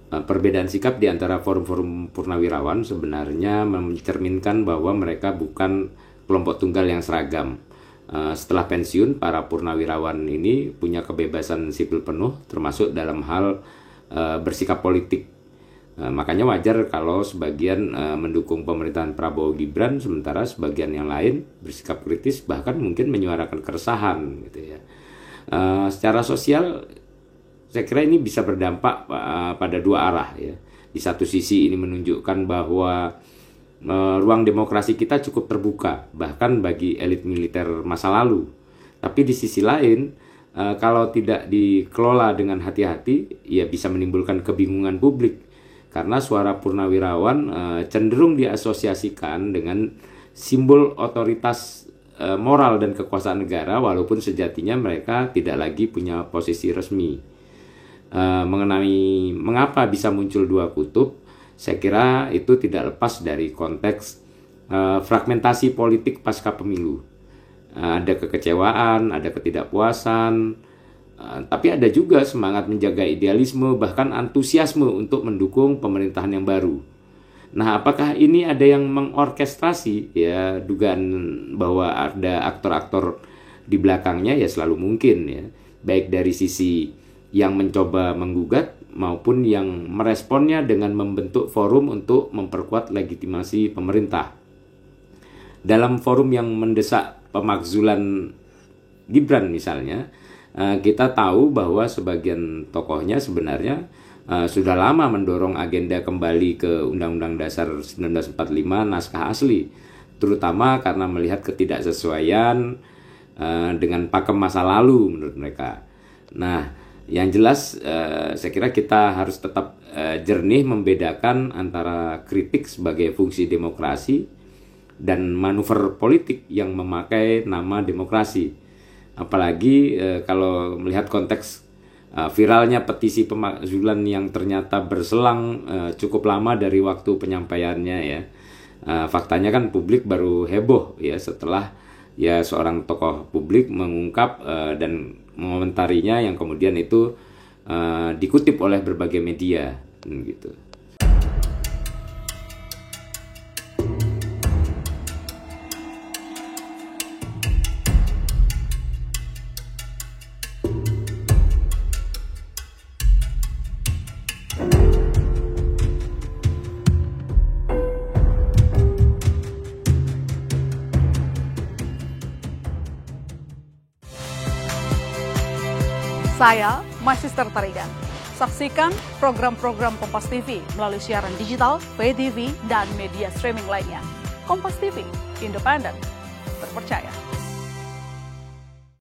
perbedaan sikap di antara forum-forum purnawirawan sebenarnya mencerminkan bahwa mereka bukan kelompok tunggal yang seragam. Setelah pensiun, para purnawirawan ini punya kebebasan sipil penuh, termasuk dalam hal bersikap politik. Makanya wajar kalau sebagian mendukung pemerintahan Prabowo Gibran, sementara sebagian yang lain bersikap kritis, bahkan mungkin menyuarakan keresahan gitu ya. Secara sosial, saya kira ini bisa berdampak pada dua arah ya. Di satu sisi ini menunjukkan bahwa ruang demokrasi kita cukup terbuka, bahkan bagi elit militer masa lalu. Tapi di sisi lain, kalau tidak dikelola dengan hati-hati, ya bisa menimbulkan kebingungan publik. Karena suara purnawirawan cenderung diasosiasikan dengan simbol otoritas moral dan kekuasaan negara, walaupun sejatinya mereka tidak lagi punya posisi resmi. Mengenai mengapa bisa muncul dua kutub, saya kira itu tidak lepas dari konteks fragmentasi politik pasca pemilu. Ada kekecewaan, ada ketidakpuasan, tapi ada juga semangat menjaga idealisme, bahkan antusiasme untuk mendukung pemerintahan yang baru. Nah, apakah ini ada yang mengorkestrasi? Ya, dugaan bahwa ada aktor-aktor di belakangnya ya selalu mungkin ya, baik dari sisi yang mencoba menggugat maupun yang meresponnya dengan membentuk forum untuk memperkuat legitimasi pemerintah. Dalam forum yang mendesak pemakzulan Gibran misalnya, kita tahu bahwa sebagian tokohnya sebenarnya sudah lama mendorong agenda kembali ke Undang-Undang Dasar 1945 naskah asli, terutama karena melihat ketidaksesuaian dengan pakem masa lalu menurut mereka. Nah, yang jelas saya kira kita harus tetap jernih membedakan antara kritik sebagai fungsi demokrasi dan manuver politik yang memakai nama demokrasi. Apalagi kalau melihat konteks viralnya petisi pemakzulan yang ternyata berselang cukup lama dari waktu penyampaiannya ya. Faktanya kan publik baru heboh ya setelah ya seorang tokoh publik mengungkap dan mengomentarinya yang kemudian itu dikutip oleh berbagai media gitu. Saya Mahsister Tarigan. Saksikan program-program Kompas TV melalui siaran digital, pay TV, dan media streaming lainnya. Kompas TV, independen, terpercaya.